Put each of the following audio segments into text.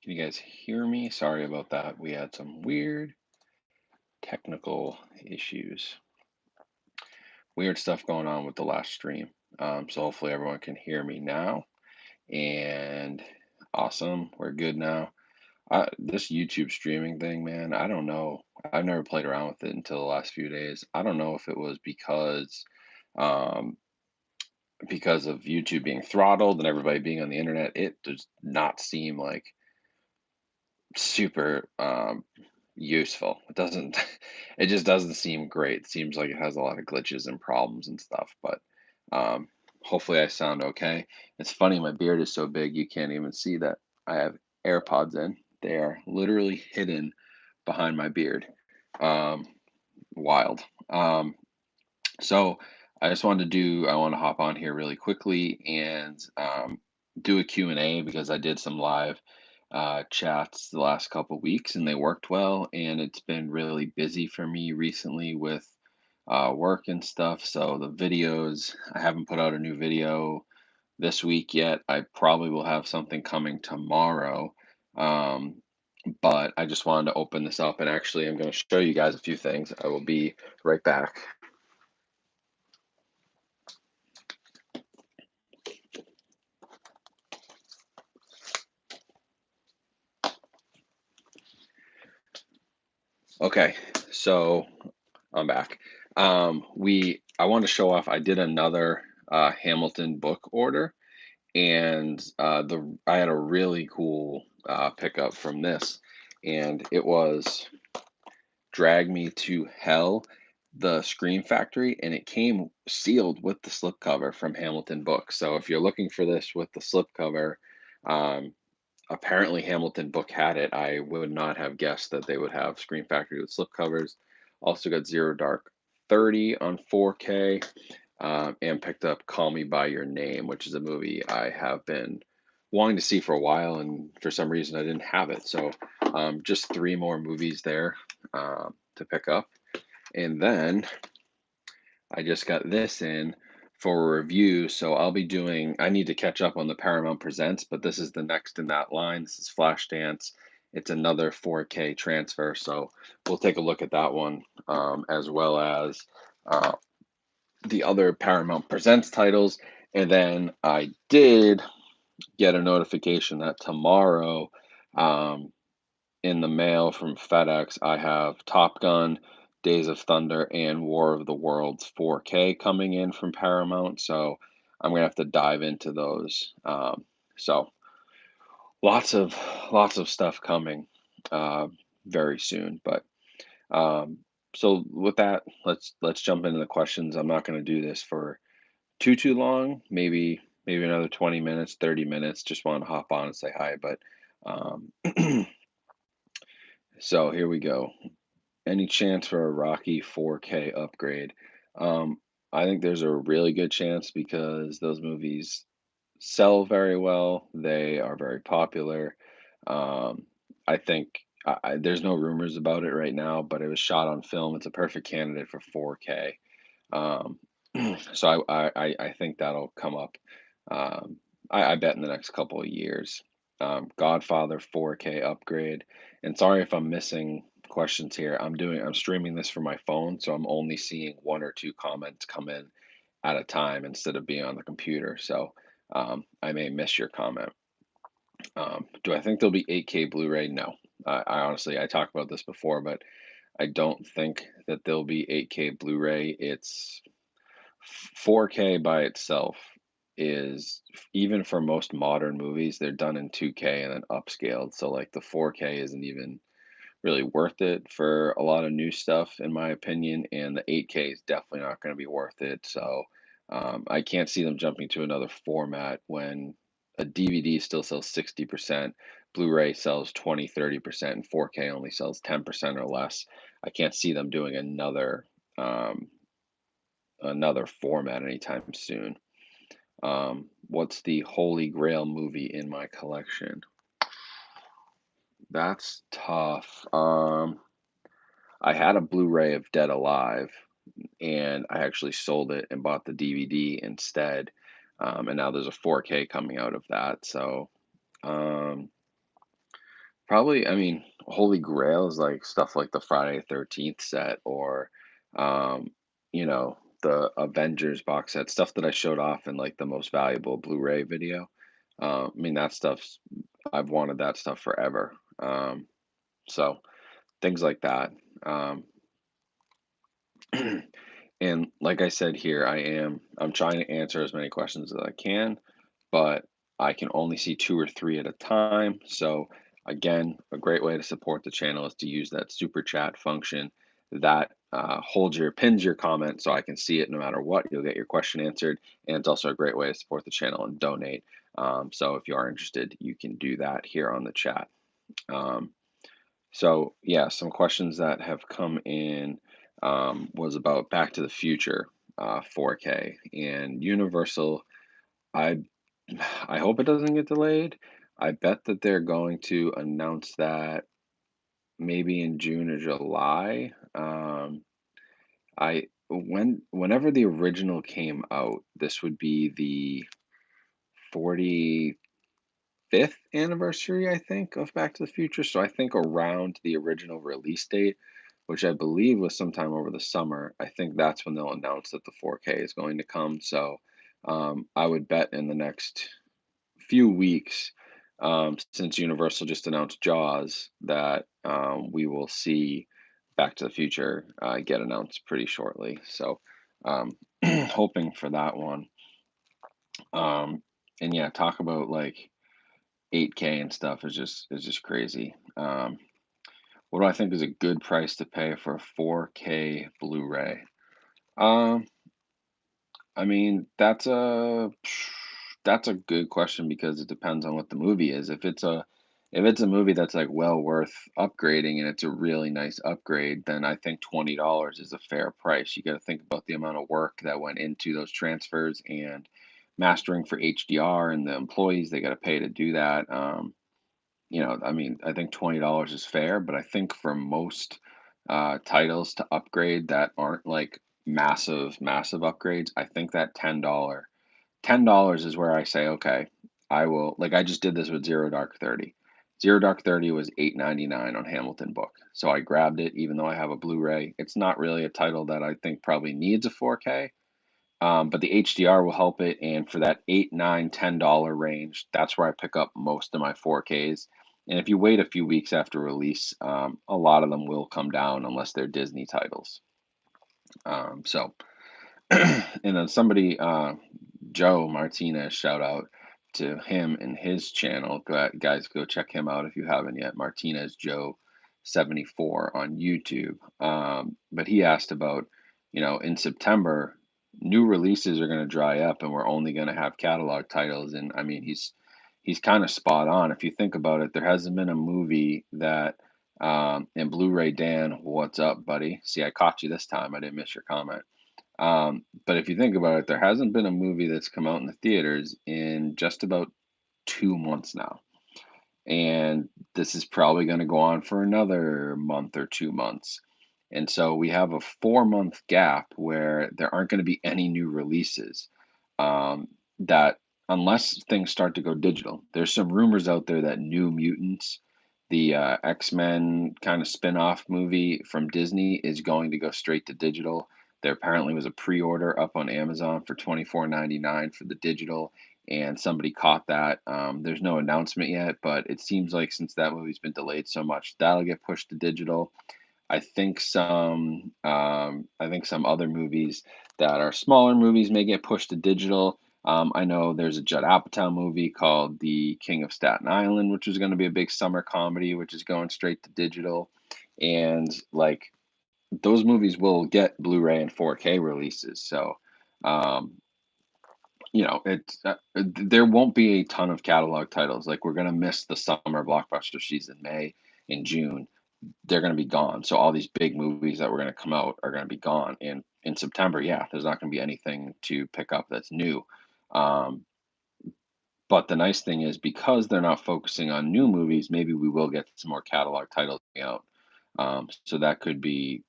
Can you guys hear me? Sorry about that. We had some weird technical issues. Weird stuff going on with the last stream. So hopefully everyone can hear me now. And awesome, we're good now. This YouTube streaming thing, man, I don't know. I've never played around with it until the last few days. I don't know if it was um, because of YouTube being throttled and everybody being on the internet. It does not seem like super useful. It doesn't it just doesn't seem great. It seems like it has a lot of glitches and problems and stuff, but um hopefully I sound okay. It's funny, my beard is so big you can't even see that I have AirPods in. They are literally hidden behind my beard. Um Wild. So I want to hop on here really quickly and do a Q&A because I did some live chats the last couple weeks and they worked well. And it's been really busy for me recently with work and stuff. So the videos, I haven't put out a new video this week yet. I probably will have something coming tomorrow. Um, but I just wanted to open this up and actually I'm going to show you guys a few things. I will be right back. Okay, so I'm back. I want to show off. I did another Hamilton book order, and the I had a really cool pickup from this, and it was Drag Me to Hell, the Scream Factory, and it came sealed with the slipcover from Hamilton Books. So if you're looking for this with the slipcover, um, apparently Hamilton Book had it. I would not have guessed that they would have Scream Factory with slipcovers. Also got Zero Dark 30 on 4K, and picked up Call Me by Your Name, which is a movie I have been wanting to see for a while, and for some reason I didn't have it. So just three more movies there to pick up, and then I just got this in for a review, so I need to catch up on the Paramount Presents, but this is the next in that line. This is Flashdance. It's another 4K transfer, so we'll take a look at that one, as well as uh, the other Paramount Presents titles. And then I did get a notification that tomorrow, um, in the mail from FedEx, I have Top Gun, Days of Thunder, and War of the Worlds 4K coming in from Paramount. So I'm gonna have to dive into those. So lots of lots of stuff coming uh, very soon. But um, so with that, let's jump into the questions. I'm not going to do this for too long. Maybe another 20 minutes, 30 minutes. Just want to hop on and say hi. But um, so here we go. Any chance for a Rocky 4K upgrade? Um, I think there's a really good chance because those movies sell very well. They are very popular. Um, I think there's no rumors about it right now, but it was shot on film. It's a perfect candidate for 4K. Um, so I think that'll come up. I bet in the next couple of years. Godfather 4K upgrade. And sorry if I'm missing questions here. I'm streaming this from my phone, so I'm only seeing one or two comments come in at a time instead of being on the computer. So I may miss your comment. Do I think there'll be 8K Blu-ray? No. I honestly, I talked about this before, but I don't think that there'll be 8K Blu-ray. It's 4K by itself is, even for most modern movies, they're done in 2K and then upscaled. So like the 4K isn't even really worth it for a lot of new stuff, in my opinion, and the 8K is definitely not going to be worth it. So I can't see them jumping to another format when a DVD still sells 60%, Blu-ray sells 20, 30%, and 4K only sells 10% or less. I can't see them doing um, another format anytime soon. What's the Holy Grail movie in my collection? That's tough. I had a Blu-ray of Dead Alive, and I actually sold it and bought the DVD instead. And now there's a 4K coming out of that. So, um, Probably, I mean, Holy Grail is like stuff like the Friday the 13th set or, um, the Avengers box set, stuff that I showed off in like the most valuable Blu-ray video. I mean, that stuff's, I've wanted that stuff forever. So things like that. Um, and like I said here, I'm trying to answer as many questions as I can, but I can only see two or three at a time. So again, a great way to support the channel is to use that super chat function that pins your comment so I can see it no matter what. You'll get your question answered, and it's also a great way to support the channel and donate. So if you are interested, you can do that here on the chat. Um, so yeah, some questions that have come in was about Back to the Future 4K and Universal. I I hope it doesn't get delayed. I bet that they're going to announce that maybe in June or July. Whenever the original came out, this would be the 45th anniversary, I think, of Back to the Future. So I think around the original release date, which I believe was sometime over the summer, I think that's when they'll announce that the 4K is going to come. So I would bet in the next few weeks, since Universal just announced Jaws, that we will see Back to the Future get announced pretty shortly. So, hoping for that one. Um, and yeah, talk about like 8K and stuff is just crazy. What do I think is a good price to pay for a 4K Blu-ray? Um, I mean, that's a good question because it depends on what the movie is. If it's a movie that's like well worth upgrading and it's a really nice upgrade, then I think $20 is a fair price. You got to think about the amount of work that went into those transfers and mastering for HDR and the employees they got to pay to do that. I mean, I think $20 is fair, but I think for most titles to upgrade that aren't like massive, massive upgrades, I think that $10 is where I say, okay, I will. Like I just did this with Zero Dark 30. Zero Dark 30 was $8.99 on Hamilton Book, so I grabbed it, even though I have a Blu-ray. It's not really a title that I think probably needs a 4K, but the HDR will help it, and for that 8, 9, $10 range, that's where I pick up most of my 4Ks. And if you wait a few weeks after release, a lot of them will come down unless they're Disney titles. So, and then somebody, Joe Martinez, shout out to him and his channel. Guys, go check him out if you haven't yet. Martinez Joe 74 on YouTube. But he asked about, in September, new releases are going to dry up and we're only going to have catalog titles. And I mean, he's kind of spot on. If you think about it, there hasn't been a movie that, and Blu-ray Dan, what's up, buddy? See, I caught you this time. I didn't miss your comment. But if you think about it, there hasn't been a movie that's come out in the theaters in just about 2 months now. And this is probably going to go on for another month or 2 months. And so we have a 4 month gap where there aren't going to be any new releases. That unless things start to go digital, there's some rumors out there that New Mutants, the X-Men kind of spin-off movie from Disney, is going to go straight to digital. There apparently was a pre-order up on Amazon for $24.99 for the digital, and somebody caught that. There's no announcement yet, but it seems like since that movie's been delayed so much, that'll get pushed to digital. I think some other movies that are smaller movies may get pushed to digital. I know there's a Judd Apatow movie called The King of Staten Island, which is going to be a big summer comedy, which is going straight to digital. And like those movies will get Blu-ray and 4K releases. So, um, there won't be a ton of catalog titles. Like we're going to miss the summer blockbuster season, May and June. They're going to be gone. So all these big movies that were going to come out are going to be gone. And in September, yeah, there's not going to be anything to pick up that's new. Um, but the nice thing is because they're not focusing on new movies, maybe we will get some more catalog titles coming out. So that could be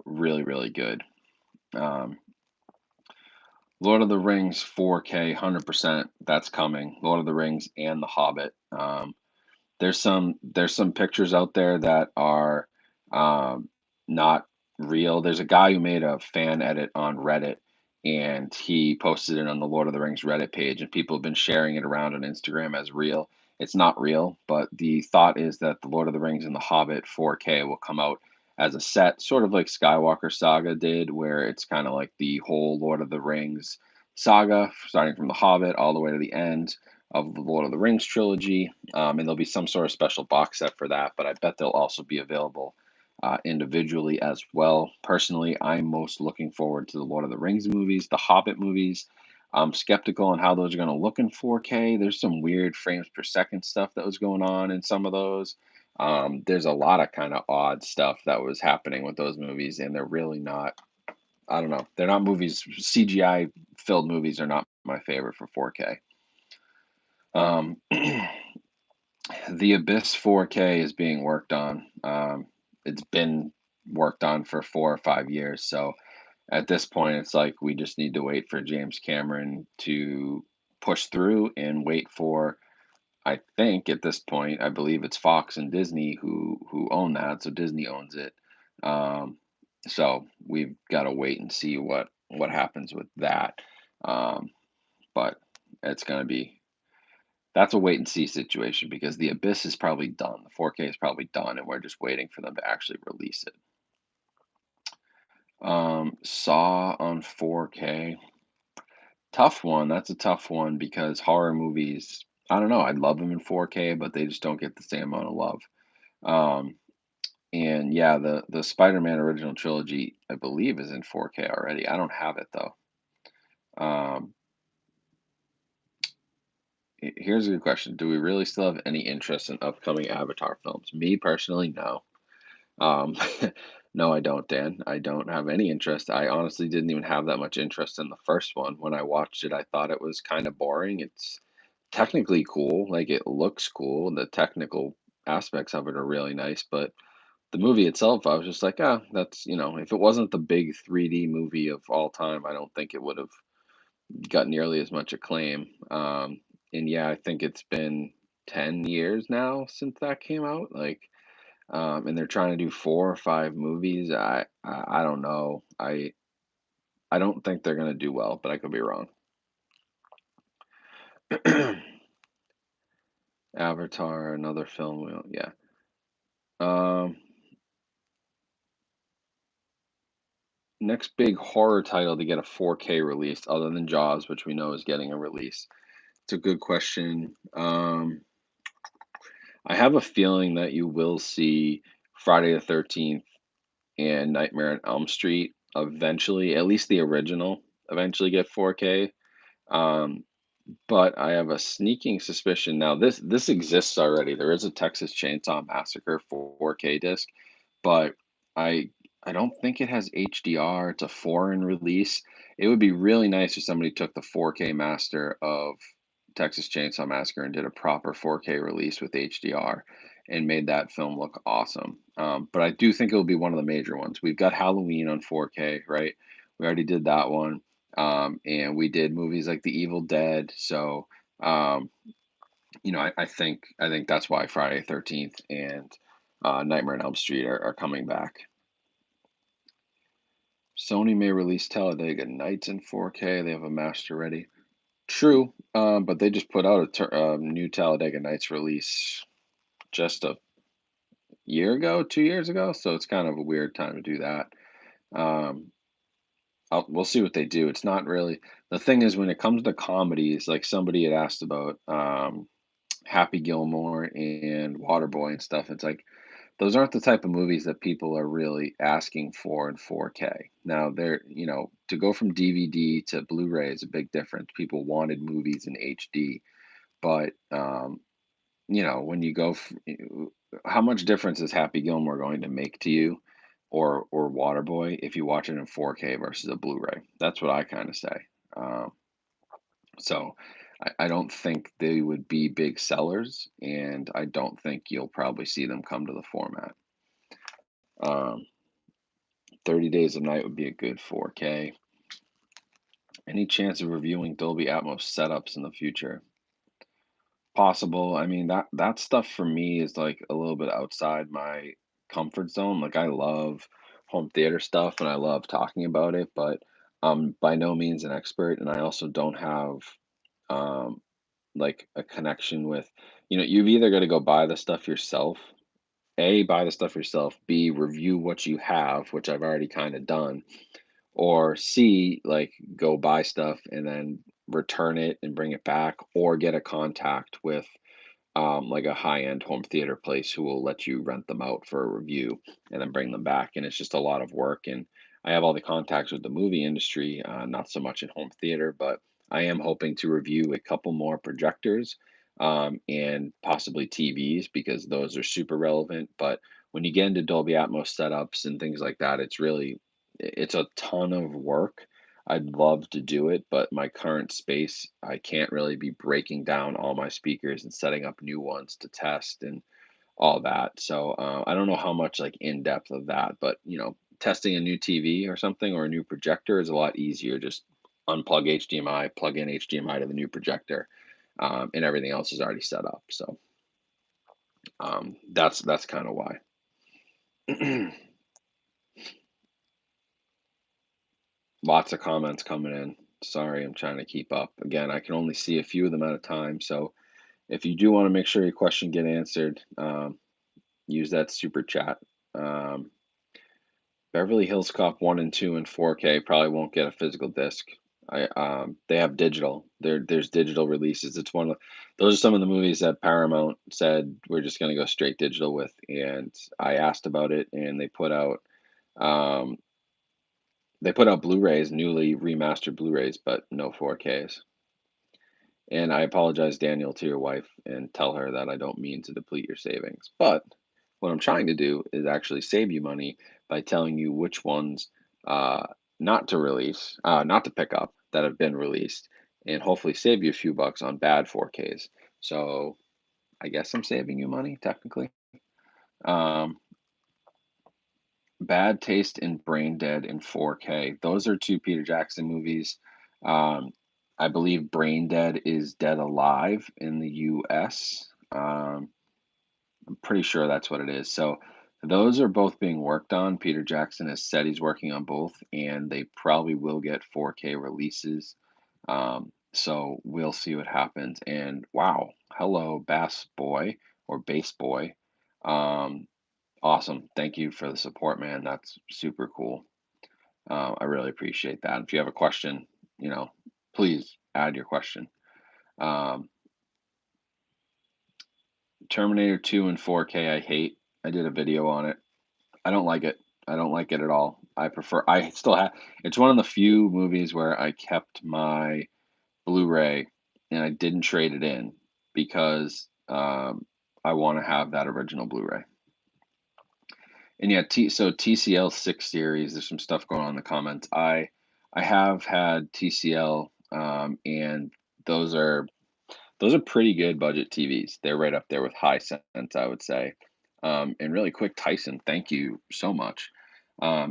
really, really good. Um, Lord of the Rings 4K, 100%. That's coming. Lord of the Rings and The Hobbit. There's some pictures out there that are um, not real. There's a guy who made a fan edit on Reddit, and he posted it on the Lord of the Rings Reddit page, and people have been sharing it around on Instagram as real. It's not real, but the thought is that the Lord of the Rings and the Hobbit 4K will come out as a set, sort of like Skywalker Saga did, where it's kind of like the whole Lord of the Rings saga, starting from the Hobbit all the way to the end of the Lord of the Rings trilogy. And there'll be some sort of special box set for that, but I bet they'll also be available individually as well. Personally, I'm most looking forward to the Lord of the Rings movies, the Hobbit movies. I'm skeptical on how those are going to look in 4K. There's some weird frames per second stuff that was going on in some of those. There's a lot of kind of odd stuff that was happening with those movies, and they're really not. I don't know. They're not movies. CGI filled movies are not my favorite for 4K. Um, The Abyss 4K is being worked on. It's been worked on for 4 or 5 years. So at this point, it's like we just need to wait for James Cameron to push through and wait for. I think at this point, I believe it's Fox and Disney who own that. So Disney owns it. Um, so we've got to wait and see what happens with that. Um, but it's going to be that's a wait and see situation because the Abyss is probably done. The 4K is probably done, and we're just waiting for them to actually release it. Saw on 4K, tough one. That's a tough one because horror movies. I don't know. I love them in 4K, but they just don't get the same amount of love. Um, and yeah, the Spider-Man original trilogy, I believe, is in 4K already. I don't have it though. Um, Here's a good question: do we really still have any interest in upcoming Avatar films? Me personally, no. Um, no, I don't, Dan. I don't have any interest. I honestly didn't even have that much interest in the first one. When I watched it, I thought it was kind of boring. It's technically cool, like it looks cool. The technical aspects of it are really nice, but the movie itself, I was just like, ah, that's, if it wasn't the big 3D movie of all time, I don't think it would have got nearly as much acclaim. And yeah, I think it's been 10 years now since that came out. Like, and they're trying to do 4 or 5 movies. I don't know. I don't think they're gonna do well, but I could be wrong. Avatar, another film. Yeah. Um, Next big horror title to get a 4K release, other than Jaws, which we know is getting a release. It's a good question. I have a feeling that you will see Friday the 13th and Nightmare on Elm Street eventually, at least the original, eventually get 4K. Um, But I have a sneaking suspicion now this exists already. There is a Texas Chainsaw Massacre 4K disc, but I I don't think it has HDR. It's a foreign release. It would be really nice if somebody took the 4K master of Texas Chainsaw Massacre and did a proper 4K release with HDR and made that film look awesome. But I do think it will be one of the major ones. We've got Halloween on 4K, right? We already did that one. And we did movies like The Evil Dead. So, um, I think that's why Friday 13th and Nightmare on Elm Street are coming back. Sony may release Talladega Nights in 4K. They have a master ready. True, but they just put out a new Talladega Nights release just a year ago, 2 years ago. So it's kind of a weird time to do that. Um, we'll see what they do. It's not really the thing is when it comes to comedies, like somebody had asked about Happy Gilmore and Waterboy and stuff. It's like those aren't the type of movies that people are really asking for in 4K. Now, to go from DVD to Blu-ray is a big difference. People wanted movies in HD, but when you how much difference is Happy Gilmore going to make to you, or Waterboy if you watch it in 4K versus a Blu-ray? That's what I kind of say. Um, so I don't think they would be big sellers, and I don't think you'll probably see them come to the format. Um, 30 Days of Night would be a good 4K. Any chance of reviewing Dolby Atmos setups in the future? Possible. I mean, that stuff for me is like a little bit outside my comfort zone. Like I love home theater stuff and I love talking about it, but I'm by no means an expert and I also don't have um like a connection with, you've either got to go buy the stuff yourself. A, buy the stuff yourself. B, review what you have, which I've already kind of done. Or C, like go buy stuff and then return it and bring it back, or get a contact with like a high-end home theater place who will let you rent them out for a review and then bring them back. And it's just a lot of work. And I have all the contacts with the movie industry, not so much in home theater, but I am hoping to review a couple more projectors and possibly TVs because those are super relevant. But when you get into Dolby Atmos setups and things like that, it's a ton of work. I'd love to do it, but my current space, I can't really be breaking down all my speakers and setting up new ones to test and all that. So I don't know how much like in depth of that, but testing a new TV or something or a new projector is a lot easier. Just unplug HDMI, plug in HDMI to the new projector, and everything else is already set up. So that's kind of why. Lots of comments coming in. Sorry, I'm trying to keep up. Again, I can only see a few of them at a time, so if you do want to make sure your question get answered, use that super chat. Um, Beverly Hills Cop 1 and 2 in 4K probably won't get a physical disc. They have digital. There's digital releases. It's one of those are some of the movies that Paramount said we're just going to go straight digital with, and I asked about it, and um, they put out Blu-rays, newly remastered Blu-rays, but no 4Ks. And I apologize, Daniel, to your wife and tell her that I don't mean to deplete your savings. But what I'm trying to do is actually save you money by telling you which ones uh, not to release, not to pick up that have been released, and hopefully save you a few bucks on bad 4Ks. So I guess I'm saving you money, technically. Um, Bad Taste and Brain Dead in 4K. Those are two Peter Jackson movies. Um, I believe Brain Dead is Dead Alive in the US. I'm pretty sure that's what it is. So those are both being worked on. Peter Jackson has said he's working on both, and they probably will get 4K releases. So we'll see what happens. And wow, hello, Bass Boy or Bass Boy. Um, Awesome. Thank you for the support, man. That's super cool. I really appreciate that. If you have a question, you know, please add your question. Um, Terminator 2 in 4K, I hate. I did a video on it. I don't like it. I don't like it at all. I still have, it's one of the few movies where I kept my Blu-ray and I didn't trade it in because I want to have that original Blu-ray. And yeah, so TCL 6 series, there's some stuff going on in the comments. I have had TCL, and those are those are pretty good budget TVs. They're right up there with Hisense, I would say. And really quick, Tyson, thank you so much.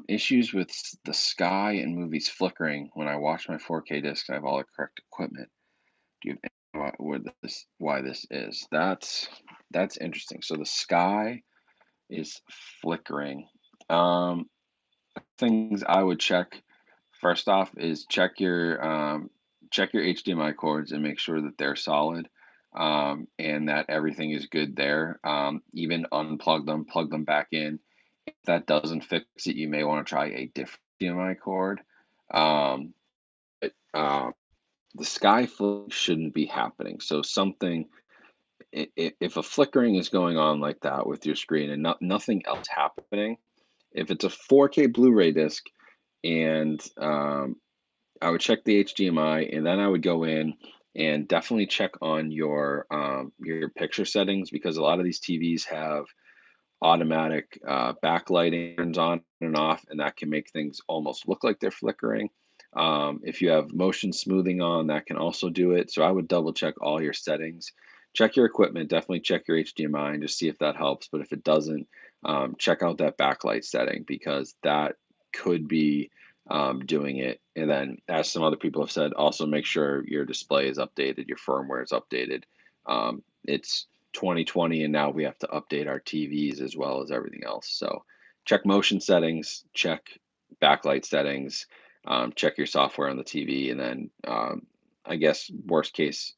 Issues with the sky and movies flickering when I watch my 4K discs. I have all the correct equipment. Do you have any idea why this is? That's interesting. So the sky is flickering. Um, Things I would check first off is check your HDMI cords and make sure that they're solid, and that everything is good there. Even unplug them, plug them back in. If that doesn't fix it, you may want to try a different HDMI cord. Um, but, the sky flick shouldn't be happening. So something if a flickering is going on like that with your screen and nothing else happening, if it's a 4K Blu-ray disc and I would check the HDMI and then I would go in and definitely check on your picture settings because a lot of these TVs have automatic backlighting turns on and off, and that can make things almost look like they're flickering. If you have motion smoothing on, that can also do it. So I would double check all your settings. Check your equipment, definitely check your HDMI and just see if that helps. But if it doesn't, check out that backlight setting because that could be doing it. And then, as some other people have said, also make sure your display is updated, your firmware is updated. It's 2020, and now we have to update our TVs as well as everything else. So check motion settings, check backlight settings, check your software on the TV, and then I guess worst case,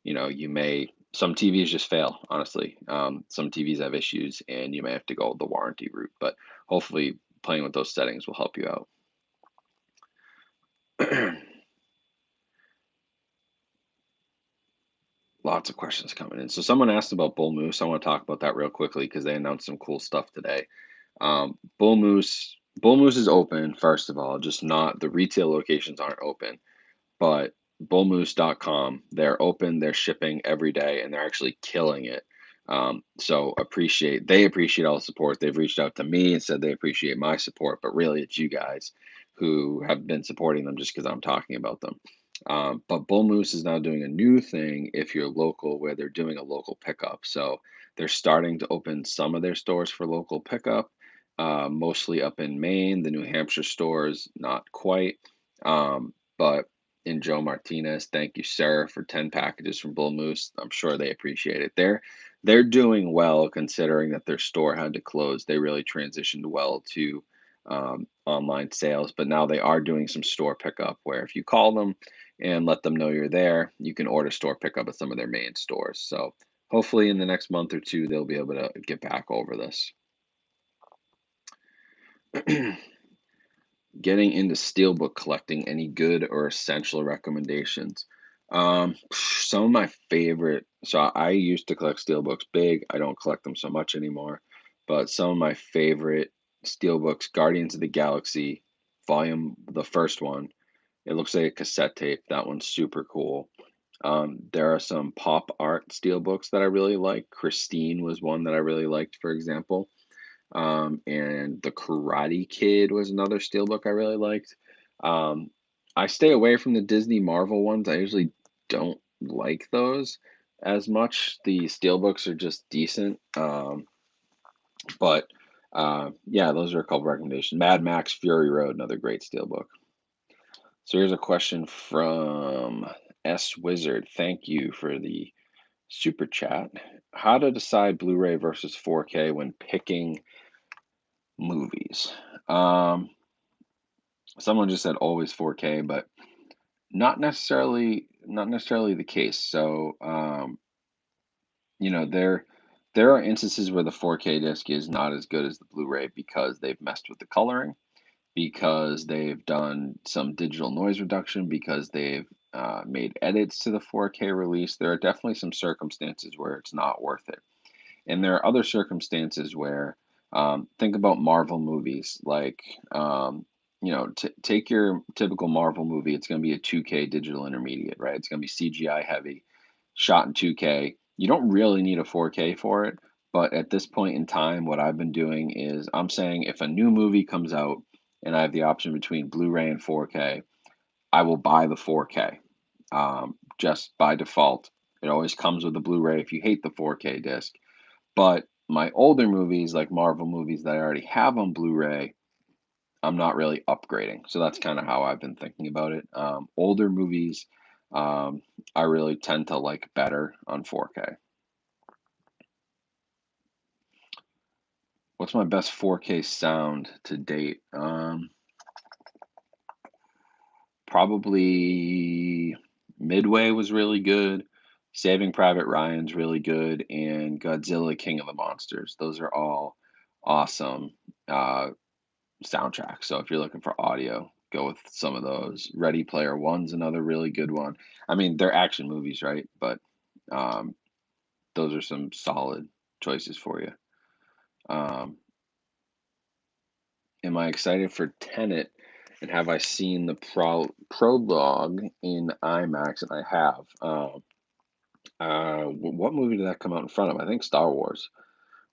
you may some TVs just fail. Honestly, some TVs have issues, and you may have to go the warranty route. But hopefully, playing with those settings will help you out. Lots of questions coming in. So someone asked about Bull Moose. I want to talk about that real quickly because they announced some cool stuff today. Bull Moose is open, first of all, just not the retail locations aren't open, but bullmoose.com, they're open, they're shipping every day, and they're actually killing it. So they appreciate all the support. They've reached out to me and said they appreciate my support, but really it's you guys who have been supporting them just because I'm talking about them. But Bull Moose is now doing a new thing if you're local, where they're doing a local pickup. So they're starting to open some of their stores for local pickup, mostly up in Maine. The New Hampshire stores, not quite. But in Joe Martinez, thank you, sir, for 10 packages from Bull Moose. I'm sure they appreciate it. They're doing well considering that their store had to close. They really transitioned well to online sales, but now they are doing some store pickup where if you call them and let them know you're there, you can order store pickup at some of their main stores. So hopefully in the next month or two, they'll be able to get back over this. Getting into steelbook collecting, any good or essential recommendations? Some of my favorite, so I used to collect steelbooks big. I don't collect them so much anymore, but some of my favorite steelbooks, Guardians of the Galaxy, the first one. It looks like a cassette tape. That one's super cool. There are some pop art steelbooks that I really like. Christine was one that I really liked, for example. And The Karate Kid was another steelbook I really liked. Um, I stay away from the Disney Marvel ones. I usually don't like those as much. The steelbooks are just decent. But yeah, those are a couple recommendations. Mad Max Fury Road, another great steelbook. So here's a question from S Wizard. Thank you for the super chat. How to decide Blu-ray versus 4K when picking movies? Um, Someone just said always 4K, but not necessarily the case. So, there are instances where the 4K disc is not as good as the Blu-ray because they've messed with the coloring, because they've done some digital noise reduction, because they've made edits to the 4K release. There are definitely some circumstances where it's not worth it. And there are other circumstances where, think about Marvel movies, like, take your typical Marvel movie, it's going to be a 2K digital intermediate, right? It's going to be CGI heavy, shot in 2K. You don't really need a 4K for it. But at this point in time, what I've been doing is I'm saying if a new movie comes out and I have the option between Blu ray and 4K, I will buy the 4K just by default. It always comes with the Blu ray if you hate the 4K disc. But my older movies, like Marvel movies that I already have on Blu-ray, I'm not really upgrading. So that's kind of how I've been thinking about it. Older movies, um, I really tend to like better on 4K. What's my best 4K sound to date? Probably Midway was really good. Saving Private Ryan's really good, and Godzilla King of the Monsters. Those are all awesome. Soundtrack. So if you're looking for audio, go with some of those. Ready Player One's another really good one. I mean, they're action movies, right? But um, those are some solid choices for you. Um, am I excited for Tenet? And have I seen the prologue in IMAX? And I have. What movie did that come out in front of? I think Star Wars.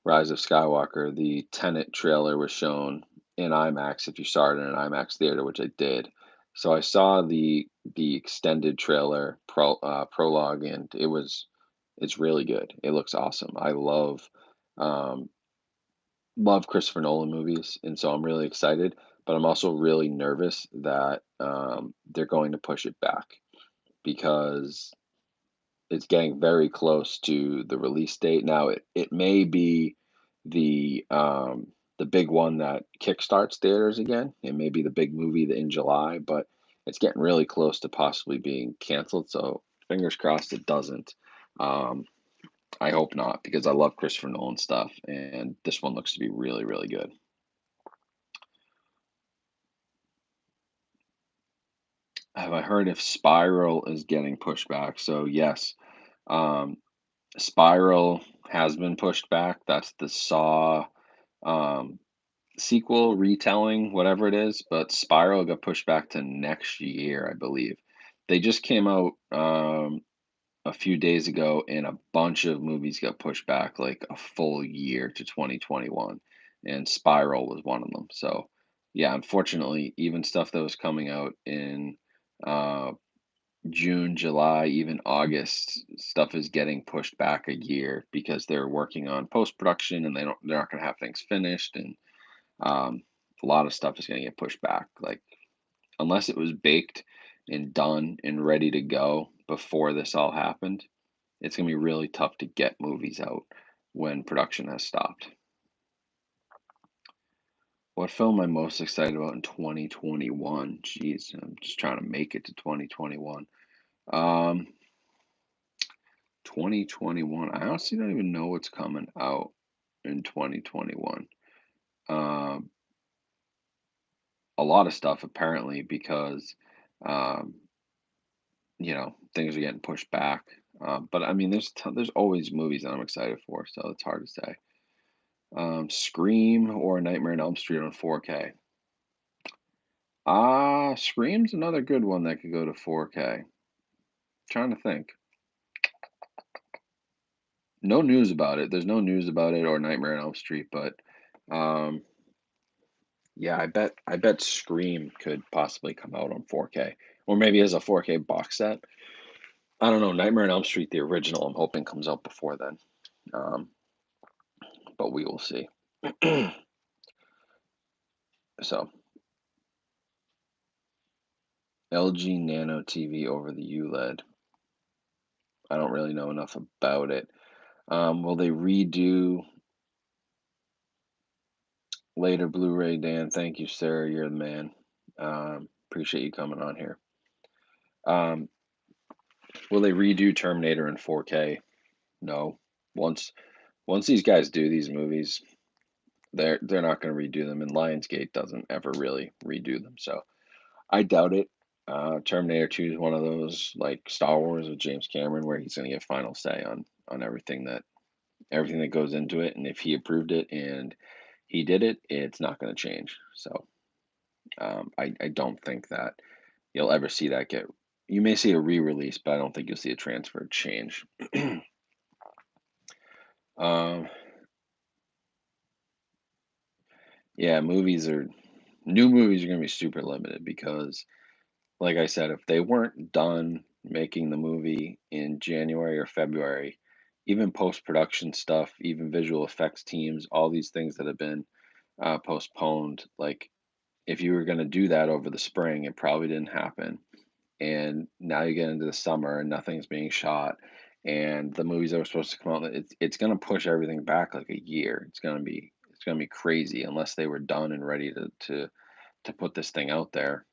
Rise of Skywalker, the Tenet trailer was shown in IMAX if you saw it in an IMAX theater, which I did. So I saw the extended trailer prologue, and it's really good. It looks awesome. I um, love Christopher Nolan movies, and so I'm really excited. But I'm also really nervous that they're going to push it back because it's getting very close to the release date. Now it may be the big one that kickstarts theaters again. It may be the big movie in July, but it's getting really close to possibly being canceled. So fingers crossed it doesn't. Um, I hope not because I love Christopher Nolan stuff, and this one looks to be really, really good. Have I heard if Spiral is getting pushed back? So yes, um, Spiral has been pushed back. That's the Saw um, sequel, retelling, whatever it is. But Spiral got pushed back to next year, I believe. They just came out a few days ago, and a bunch of movies got pushed back like a full year to 2021, and Spiral was one of them. So, yeah, unfortunately, even stuff that was coming out in uh, June, July, even August, stuff is getting pushed back a year because they're working on post production and they're not going to have things finished, and um, a lot of stuff is going to get pushed back. Like unless it was baked and done and ready to go before this all happened, it's going to be really tough to get movies out when production has stopped. What film am I most excited about in 2021? Jeez, I'm just trying to make it to 2021. Um, 2021. I honestly don't even know what's coming out in 2021. Um, a lot of stuff apparently because, um, things are getting pushed back. But I mean, there's always movies that I'm excited for, so it's hard to say. Scream or Nightmare on Elm Street on 4K. Scream's another good one that could go to 4K. Trying to think. No news about it. There's no news about it or Nightmare on Elm Street, but um, yeah, I bet Scream could possibly come out on 4K or maybe as a 4K box set. I don't know. Nightmare on Elm Street, the original, I'm hoping comes out before then. Um, but we will see. So LG Nano TV over the ULED. I don't really know enough about it. Will they redo later Blu-ray, Dan? Thank you, sir. You're the man. Appreciate you coming on here. Um, will they redo Terminator in 4K? No. Once once these guys do these movies, they're not going to redo them, and Lionsgate doesn't ever really redo them. So I doubt it. Terminator 2 is one of those like Star Wars with James Cameron, where he's going to get final say on everything that goes into it, and if he approved it and he did it, it's not going to change. So I don't think that you'll ever see that get. You may see a re-release, but I don't think you'll see a transfer change. um, yeah, new movies are going to be super limited because, like I said, if they weren't done making the movie in January or February, even post-production stuff, even visual effects teams, all these things that have been postponed, like if you were going to do that over the spring, it probably didn't happen. And now you get into the summer and nothing's being shot. And the movies that were supposed to come out, it's going to push everything back like a year. It's gonna be crazy unless they were done and ready to put this thing out there.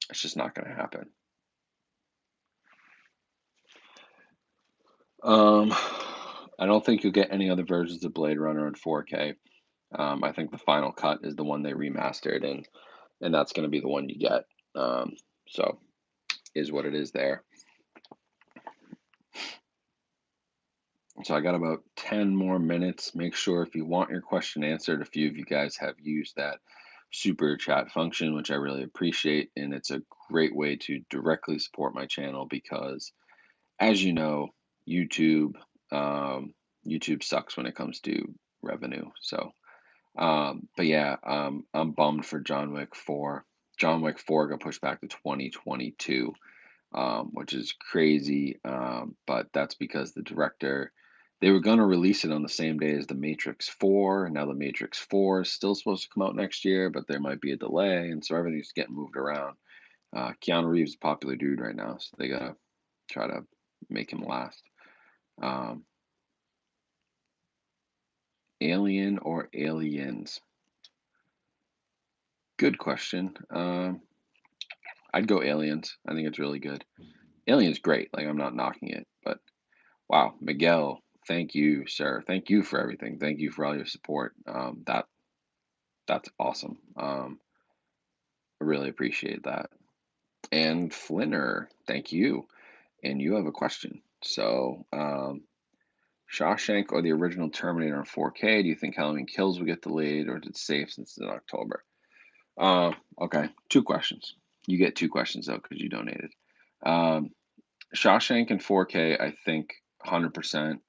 It's just not going to happen. Um, I don't think you'll get any other versions of Blade Runner in 4K. I think the final cut is the one they remastered, and that's going to be the one you get. So is what it is there. So I got about 10 more minutes. Make sure if you want your question answered, a few of you guys have used that super chat function, which I really appreciate, and it's a great way to directly support my channel because, as you know, YouTube um, YouTube sucks when it comes to revenue. So, but yeah, I'm bummed for John Wick 4. John Wick 4 got pushed back to 2022, which is crazy. But that's because the director, they were going to release it on the same day as The Matrix 4. And now The Matrix 4 is still supposed to come out next year, but there might be a delay. And so everything's getting moved around. Keanu Reeves is a popular dude right now. So they got to try to make him last. Um, Alien or Aliens? Good question. I'd go Aliens. I think it's really good. Alien's great. Like I'm not knocking it, but wow, Miguel, thank you, sir. Thank you for everything. Thank you for all your support. That's awesome. I really appreciate that. And Flinner, thank you. And you have a question. So, Shawshank or the original Terminator in 4K? Do you think Halloween Kills will get delayed, or is it safe since it's in October? Okay, two questions. You get two questions though because you donated. Um, Shawshank in 4K, I think 100%.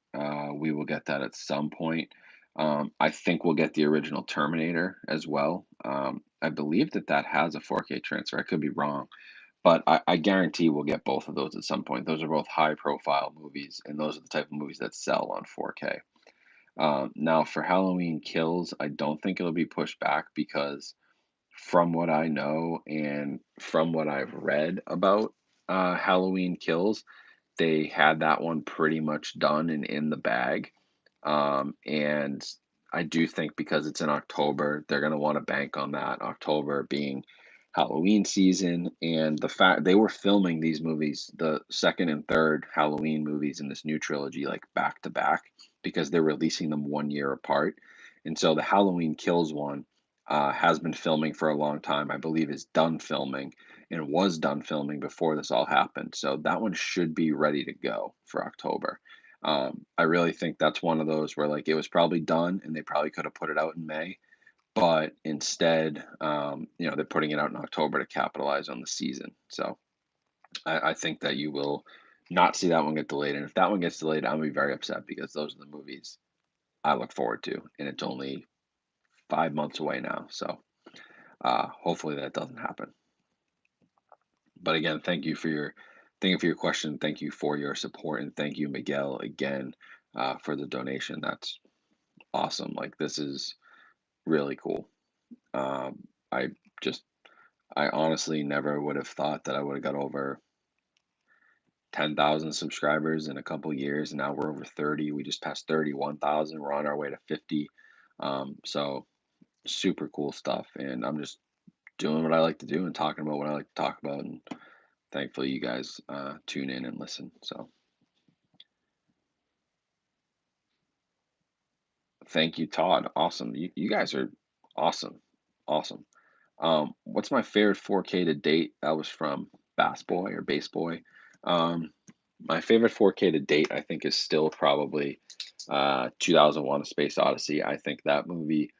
We will get that at some point. I think we'll get the original Terminator as well. I believe that that has a 4K transfer. I could be wrong, but I guarantee we'll get both of those at some point. Those are both high profile movies, and those are the type of movies that sell on 4K. Now, for Halloween Kills, I don't think it'll be pushed back because from what I know and from what I've read about Halloween Kills, they had that one pretty much done and in the bag. And I do think because it's in October, they're going to want to bank on that October being Halloween season. And the fact they were filming these movies, the second and third Halloween movies in this new trilogy, like back to back, because they're releasing them 1 year apart. And so the Halloween Kills one has been filming for a long time. I believe is done filming and was done filming before this all happened. So that one should be ready to go for October. I really think that's one of those where like it was probably done and they probably could have put it out in May, but instead, they're putting it out in October to capitalize on the season. So I think that you will not see that one get delayed. And if that one gets delayed, I'm gonna be very upset because those are the movies I look forward to, and it's only 5 months away now. So hopefully that doesn't happen. But again, thank you for your question. Thank you for your support, and thank you, Miguel, again for the donation. That's awesome. Like this is really cool. I just I honestly never would have thought that I would have got over 10,000 subscribers in a couple years, and now we're over 30. We just passed 31,000. We're on our way to 50. So super cool stuff, and I'm just doing what I like to do and talking about what I like to talk about, and thankfully you guys tune in and listen. So thank you, Todd. Awesome. You guys are awesome. Awesome. What's my favorite 4K to date? That was from Bass Boy or Bass Boy. Um, my favorite 4K to date, I think, is still probably 2001: A Space Odyssey. I think that movie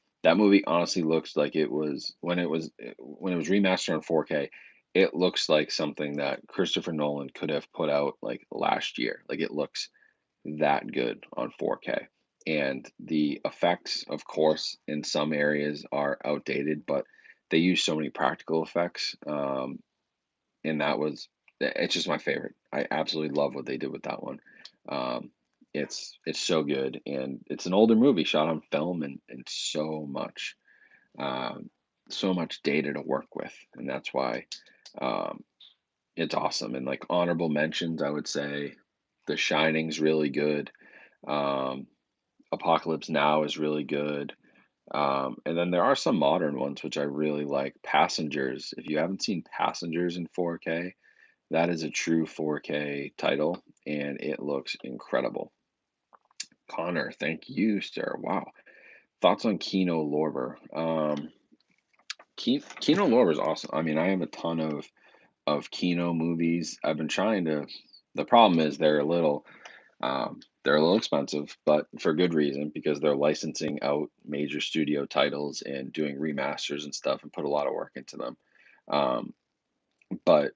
honestly looks like it was when it was remastered on 4K. It looks like something that Christopher Nolan could have put out like last year. Like it looks that good on 4K. And the effects, of course, in some areas are outdated, but they use so many practical effects. And it's just my favorite. I absolutely love what they did with that one. Um, it's so good, and it's an older movie shot on film, and um, so much data to work with, and that's why um, it's awesome. And like honorable mentions, I would say, The Shining's really good. Um, Apocalypse Now is really good. And then there are some modern ones which I really like. Passengers. If you haven't seen Passengers in 4K, that is a true 4K title, and it looks incredible. Connor, thank you, sir. Wow. Thoughts on Kino Lorber? Kino Lorber is awesome. I mean, I have a ton of Kino movies. I've been trying to. The problem is they're a little expensive, but for good reason because they're licensing out major studio titles and doing remasters and stuff and put a lot of work into them. Um, but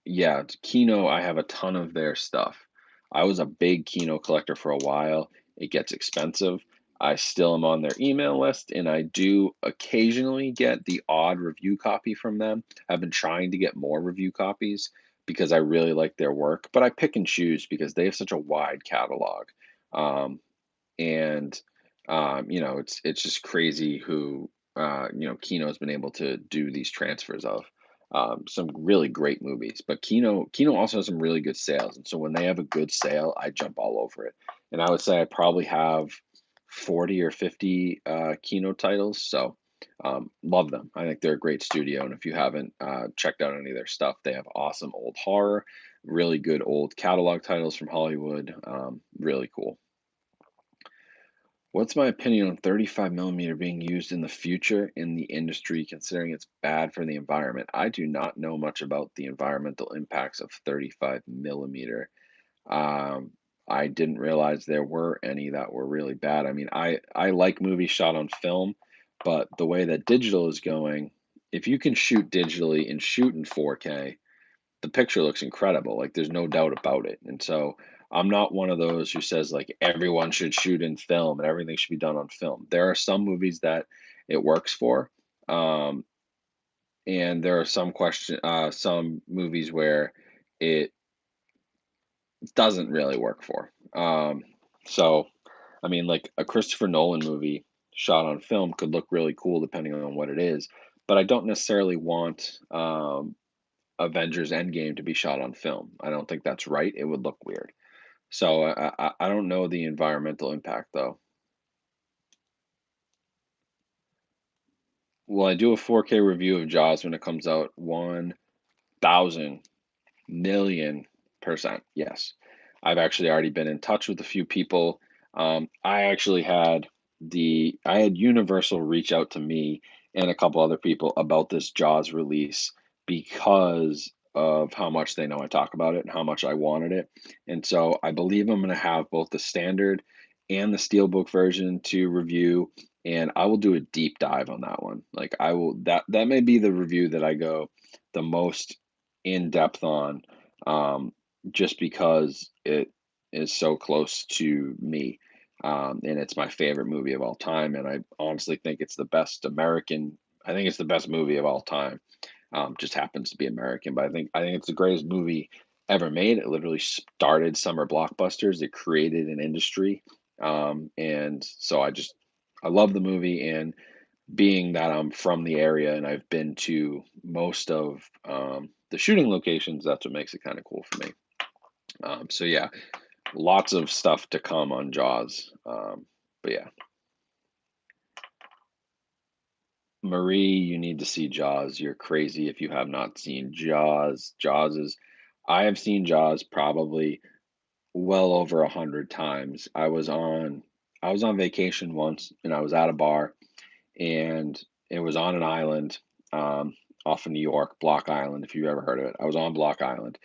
yeah, Kino, I have a ton of their stuff. I was a big Kino collector for a while. It gets expensive. I still am on their email list, and I do occasionally get the odd review copy from them. I've been trying to get more review copies because I really like their work, but I pick and choose because they have such a wide catalog. Um, and it's just crazy who Kino's been able to do these transfers of. Some really great movies. But Kino also has some really good sales, and so when they have a good sale, I jump all over it. And I would say I probably have 40 or 50 Kino titles. So love them. I think they're a great studio, and if you haven't checked out any of their stuff, they have awesome old horror, really good old catalog titles from Hollywood. Really cool. What's my opinion on 35 millimeter being used in the future in the industry, considering it's bad for the environment? I do not know much about the environmental impacts of 35 millimeter. Um, I didn't realize there were any that were really bad. I mean, I like movies shot on film, but the way that digital is going, if you can shoot digitally and shoot in 4K, the picture looks incredible. Like there's no doubt about it. And so I'm not one of those who says like everyone should shoot in film and everything should be done on film. There are some movies that it works for. Um, and there are some movies where it doesn't really work for. So I mean like a Christopher Nolan movie shot on film could look really cool depending on what it is, but I don't necessarily want Avengers Endgame to be shot on film. I don't think that's right. It would look weird. So I don't know the environmental impact though. Will I do a 4K review of Jaws when it comes out? 1,000,000,000%. Yes. I've actually already been in touch with a few people. I actually had I had Universal reach out to me and a couple other people about this Jaws release because of how much they know I talk about it and how much I wanted it. And so I believe I'm going to have both the standard and the steelbook version to review, and I will do a deep dive on that one. Like I will that may be the review that I go the most in depth on, um, just because it is so close to me. And it's my favorite movie of all time. And I honestly think it's the best American. I think it's the best movie of all time. Just happens to be American, but I think it's the greatest movie ever made. It literally started summer blockbusters. It created an industry, and so I love the movie. And being that I'm from the area and I've been to most of the shooting locations, that's what makes it kind of cool for me. So yeah, lots of stuff to come on Jaws. But yeah, Marie, you need to see Jaws. You're crazy if you have not seen Jaws. I have seen Jaws probably well over 100 times. I was on vacation once and I was at a bar and it was on an island um, off of New York, Block Island, if you've ever heard of it. I was on Block Island.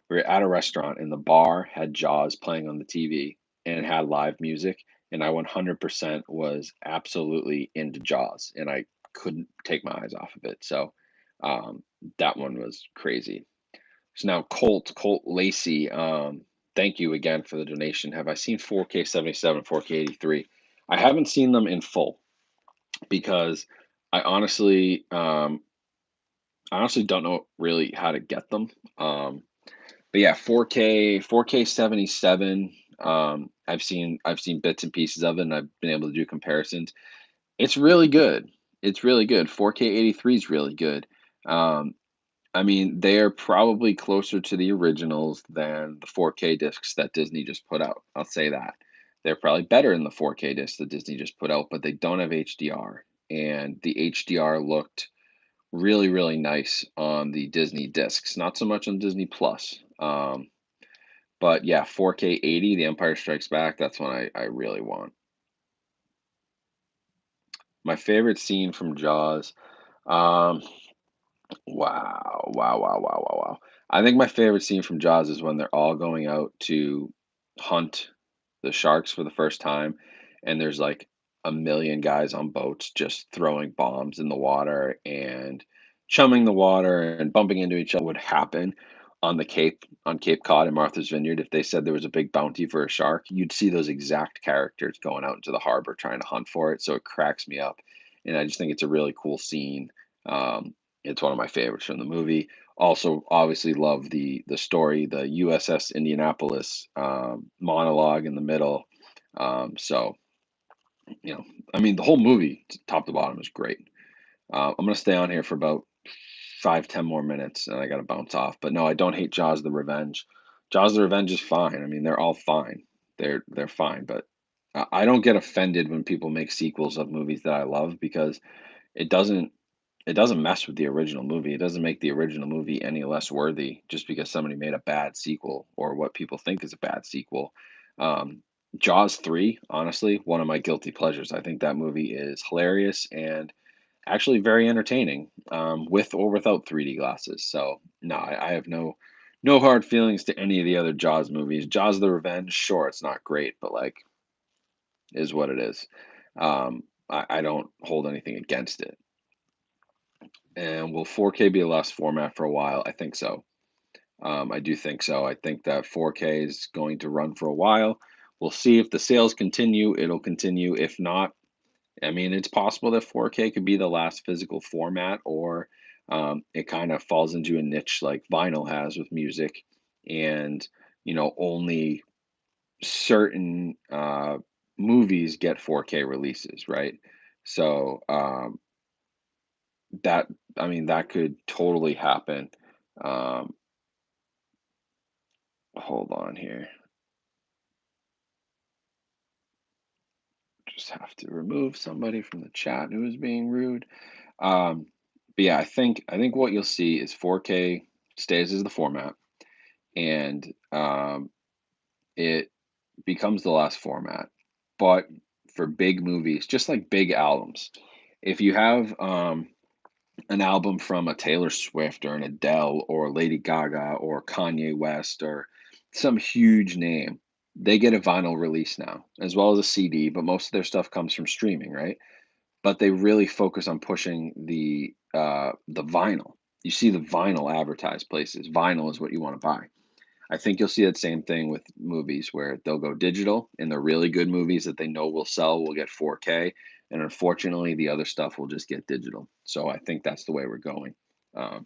We were at a restaurant, and the bar had Jaws playing on the TV, and it had live music. And I 100% was absolutely into Jaws, and I couldn't take my eyes off of it. So um, that one was crazy. So now, Colt Lacey, thank you again for the donation. Have I seen 4K 77, 4K 83? I haven't seen them in full because I honestly don't know really how to get them. But yeah, 4K 77. I've seen bits and pieces of it, and I've been able to do comparisons. It's really good. It's really good. 4K 83 is really good. Um, I mean, they are probably closer to the originals than the 4K discs that Disney just put out. I'll say that. They're probably better than the 4K discs that Disney just put out, but they don't have HDR. And the HDR looked really, really nice on the Disney discs, not so much on Disney Plus. But yeah, 4K 80, The Empire Strikes Back, that's one I really want. My favorite scene from Jaws. Um, Wow, wow, wow, wow, wow, wow. I think my favorite scene from Jaws is when they're all going out to hunt the sharks for the first time, and there's like a million guys on boats just throwing bombs in the water and chumming the water and bumping into each other. Would happen on Cape Cod and Martha's Vineyard if they said there was a big bounty for a shark. You'd see those exact characters going out into the harbor trying to hunt for it. So it cracks me up, and I just think it's a really cool scene. Um, it's one of my favorites from the movie. Also, obviously, love the story, the USS Indianapolis monologue in the middle. So, you know, I mean, the whole movie, top to bottom, is great. I'm gonna stay on here for about 5, 10 more minutes, and I gotta bounce off. But no, I don't hate Jaws: The Revenge. Jaws: The Revenge is fine. I mean, they're all fine. They're fine, but I don't get offended when people make sequels of movies that I love because it doesn't it doesn't mess with the original movie. It doesn't make the original movie any less worthy just because somebody made a bad sequel or what people think is a bad sequel. Um, Jaws 3, honestly, one of my guilty pleasures. I think that movie is hilarious and actually very entertaining, with or without 3D glasses. So no, I have no hard feelings to any of the other Jaws movies. Jaws: The Revenge, sure, it's not great, but like is what it is. I don't hold anything against it. And will 4K be the last format for a while? I think so. I do think so. I think that 4K is going to run for a while. We'll see if the sales continue. It'll continue. If not, I mean, it's possible that 4K could be the last physical format, or it kind of falls into a niche like vinyl has with music, and only certain movies get 4K releases, right? So that I mean that could totally happen. Um, hold on here. Just have to remove somebody from the chat who is being rude. Um, but yeah, I think what you'll see is 4K stays as the format, and it becomes the last format. But for big movies, just like big albums, if you have an album from a Taylor Swift or an Adele or Lady Gaga or Kanye West or some huge name, they get a vinyl release now, as well as a CD, but most of their stuff comes from streaming, right? But they really focus on pushing the vinyl. You see the vinyl advertised places. Vinyl is what you want to buy. I think you'll see that same thing with movies where they'll go digital and the really good movies that they know will sell will get 4K. And unfortunately, the other stuff will just get digital. So I think that's the way we're going. Um,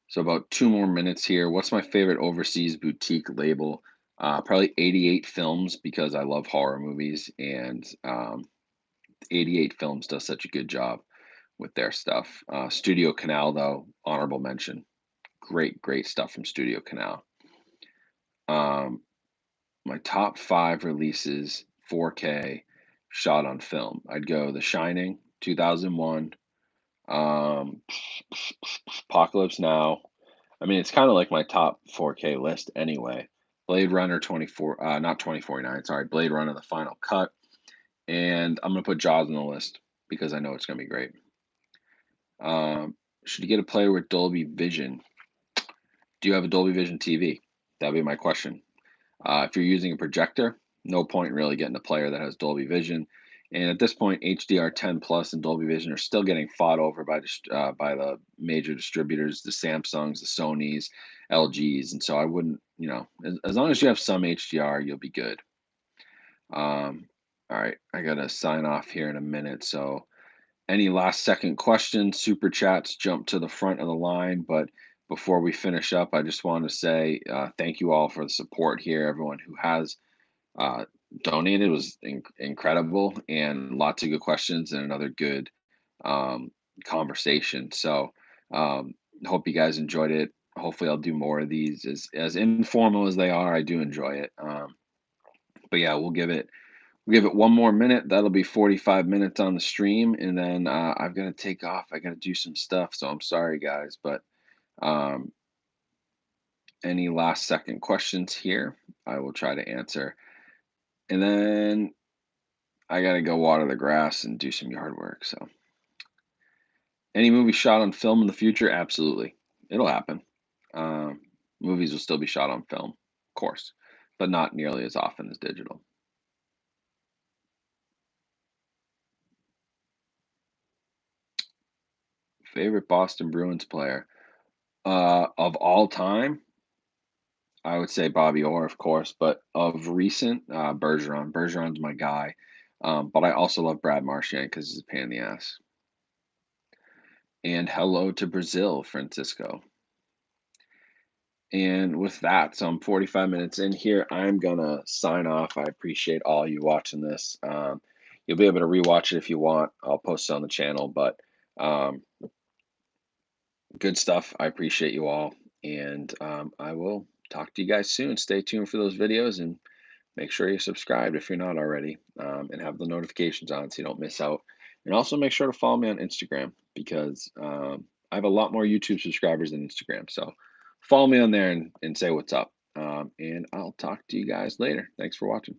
so about 2 more minutes here. What's my favorite overseas boutique label? Probably 88 Films because I love horror movies, and 88 Films does such a good job with their stuff. Studio Canal, though, honorable mention. Great stuff from Studio Canal. Um, my top 5 releases 4K shot on film. I'd go The Shining, 2001, um, Apocalypse Now. I mean, it's kind of like my top 4K list anyway. Blade Runner 24, not 2049, sorry, Blade Runner, the final cut. And I'm going to put Jaws on the list because I know it's going to be great. Should you get a player with Dolby Vision? Do you have a Dolby Vision TV? That'd be my question. If you're using a projector, no point really getting a player that has Dolby Vision. And at this point, HDR10 Plus and Dolby Vision are still getting fought over by the major distributors, the Samsungs, the Sonys, LGs, and so I wouldn't, as long as you have some HDR, you'll be good. All right, I gotta sign off here in a minute. So, any last second questions, super chats, jump to the front of the line. But before we finish up, I just want to say thank you all for the support here. Everyone who has uh, donated was incredible, and lots of good questions and another good um, conversation. So, hope you guys enjoyed it. Hopefully, I'll do more of these as informal as they are. I do enjoy it. But yeah, we'll give it 1 more minute. That'll be 45 minutes on the stream, and then I've got to take off. I got to do some stuff, so I'm sorry, guys. But um, any last second questions here, I will try to answer. And then I got to go water the grass and do some yard work. So, any movie shot on film in the future? Absolutely, it'll happen. Um, Movies will still be shot on film, of course, but not nearly as often as digital. Favorite Boston Bruins player of all time? I would say Bobby Orr, of course, but of recent, Bergeron. Bergeron's my guy. But I also love Brad Marchand because he's a pain in the ass. And hello to Brazil, Francisco. And with that, so I'm 45 minutes in here. I'm gonna sign off. I appreciate all you watching this. You'll be able to rewatch it if you want. I'll post it on the channel, but um, good stuff. I appreciate you all, and I will talk to you guys soon. Stay tuned for those videos, and make sure you're subscribed if you're not already, and have the notifications on so you don't miss out. And also make sure to follow me on Instagram because I have a lot more YouTube subscribers than Instagram. So follow me on there and say what's up. And I'll talk to you guys later. Thanks for watching.